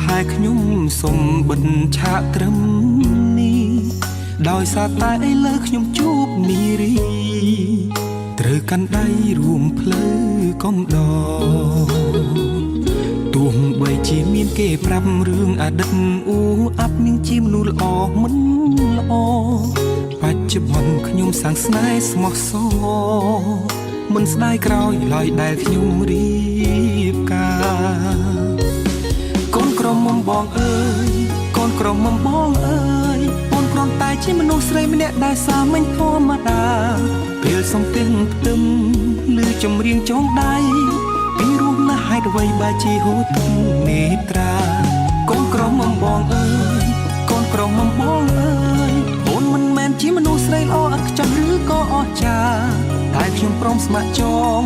ហើយខ្ញុំសុំបិទឆាកត្រឹមនេះដោយសារតែឥឡូវខ្ញុំជួបនារីត្រូវកាន់ដៃរួមផ្លូវកំដរទោះបីជាមានគេប្រាប់រឿងអតីតអាប់នាងជាមនុស្សល្អមិនល្អបច្ចុប្បន្នខ្ញុំសាងស្នេហ៍ស្មោះសរមិនស្ដាយក្រោយឡើយដែលខ្ញុំរៀបការកូនក្រមុំបងអើយកូនក្រមុំបងអើយអូនគ្រាន់តែជាមនុស្សស្រីម្នាក់ដែលសាមញ្ញធម្មតាពេលសំពះផ្ទឹមឬចម្រៀងចងដៃពីរស់ណាស់ហេតុអ្វីបែរជាហូរទឹកនេត្រាកូនក្រមុំបងអើយកូនក្រមុំបងអើយអូនមិនមែនជាមនុស្សស្រីល្អឥតខ្ចោះឬក៏អស្ចារ្យតែខ្ញុំព្រមស្ម័គ្រចង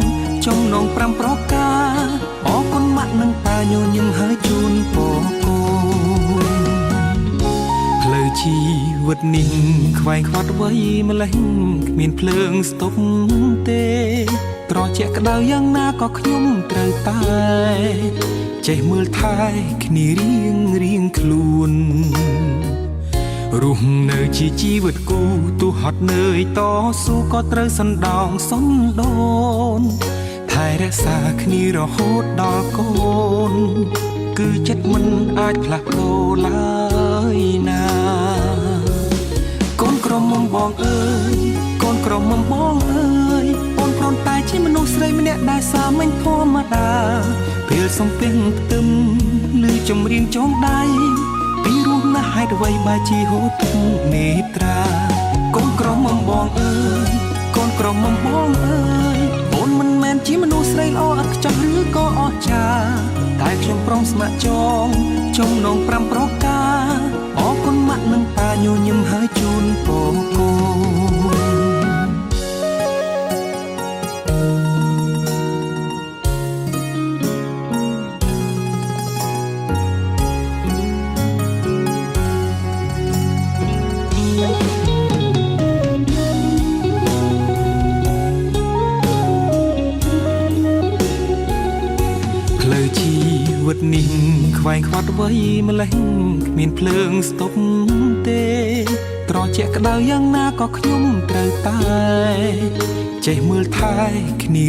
ចំណង5ប្រការអរគុណម៉ាក់និងប៉ាញញឹមហើយជូនពរកូនផ្លូវជីវិតនេះខ្វែងខ្វាត់អ្វីម្លេះគ្មានភ្លើងស្ទប់ទេត្រជាក់ក្តៅយ៉ាងណាក៏ខ្ញុំត្រូវតែចេះមើលថែគ្នារៀងខ្លួនរស់នៅជាជីវិតគូទោះហត់នឿយតស៊ូក៏ត្រូវសណ្ដោងសន្ដូនថែរក្សាគ្នារហូតដល់កូនគឺចិត្តមិនអាចផ្លាស់ប្ដូរឡើយណាកូនក្រមុំបងអើយកូនក្រមុំបងអើយអូនគ្រាន់តែជាមនុស្សស្រីម្នាក់ដែលសាមញ្ញធម្មតាពេលសំពះផ្ទឹមឬចម្រៀងចងដៃពីរស់ណាស់ហេតុអ្វីបែរជាហូរទឹកនេត្រាកូនក្រមុំបងអើយកូនក្រមុំបងអើយអូនមិនមែនជាមនុស្សស្រីល្អឥតខ្ចោះឬក៏អស្ចារ្យតែខ្ញុំព្រមស្ម័គ្រចងចំណង5ប្រការអរគុណម៉ាក់និងប៉ាញញឹមហើយជូនពរកូនផ្លូវជីវិតនេះខ្វែងខ្វាត់អ្វីម្លេះគ្មានភ្លើងស្ទប់ទេត្រជាក់ក្តៅយ៉ាងណាក៏ខ្ញុំត្រូវតែចេះមើលថែគ្នា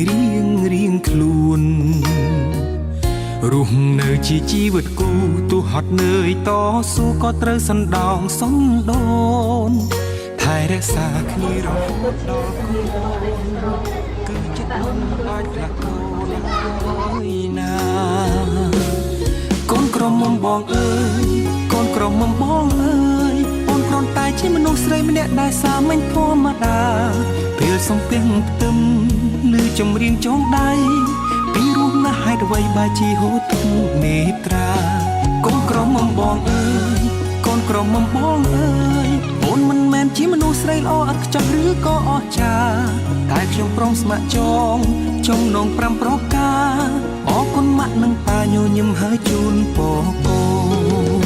រៀងខ្លួនរស់នៅជាជីវិតគូទោះហត់នឿយតស៊ូក៏ត្រូវសណ្ដោងសន្ដូនថែរក្សាគ្នារហូតដល់កូនគឺចិត្តមិនអាចផ្លាស់ប្ដូរឡើយណាកូនក្រមុំបងអើយកូនក្រមុំបងអើយអូនគ្រាន់តែជាមនុស្សស្រីម្នាក់ដែលសាមញ្ញធម្មតាពេលសំពះផ្ទឹមឬចម្រៀងចងដៃពីរស់ណាស់ហេតុអ្វីបែរជាហូរទឹកនេត្រាកូនក្រមុំបងអើយកូនក្រមុំបងអើយអូនមិនមែនជាមនុស្សស្រីល្អឥតខ្ចោះឬក៏អស្ចារ្យតែខ្ញុំព្រមស្ម័គ្រចងចំណង5ប្រការអរគុណម៉ាក់និងប៉ាញញឹមហើយជូនពរកូន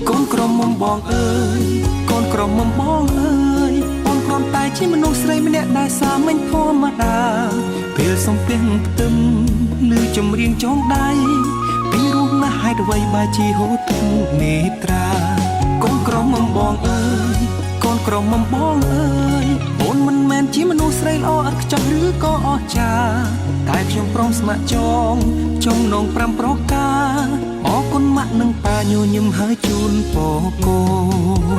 កូនក្រមុំបងអើយកូនក្រមុំបងអើយអូនគ្រាន់តែជាមនុស្សស្រីម្នាក់ដែលសាមញ្ញធម្មតាពេលសំពះផ្ទឹមឬចម្រៀងចងដៃពីរស់ណាស់ហេតុអ្វីបែរជាហូរទឹកនេត្រាកូនក្រមុំបងអើយកូនក្រមុំបងអើយអូនមិនមែនជាមនុស្សស្រីល្អឥតខ្ចោះឬក៏អស្ចារ្យតែខ្ញុំព្រមស្ម័គ្រចងចំណង5ប្រការអរគុណម៉ាក់និងប៉ាញញឹមហើយជូនពរកូន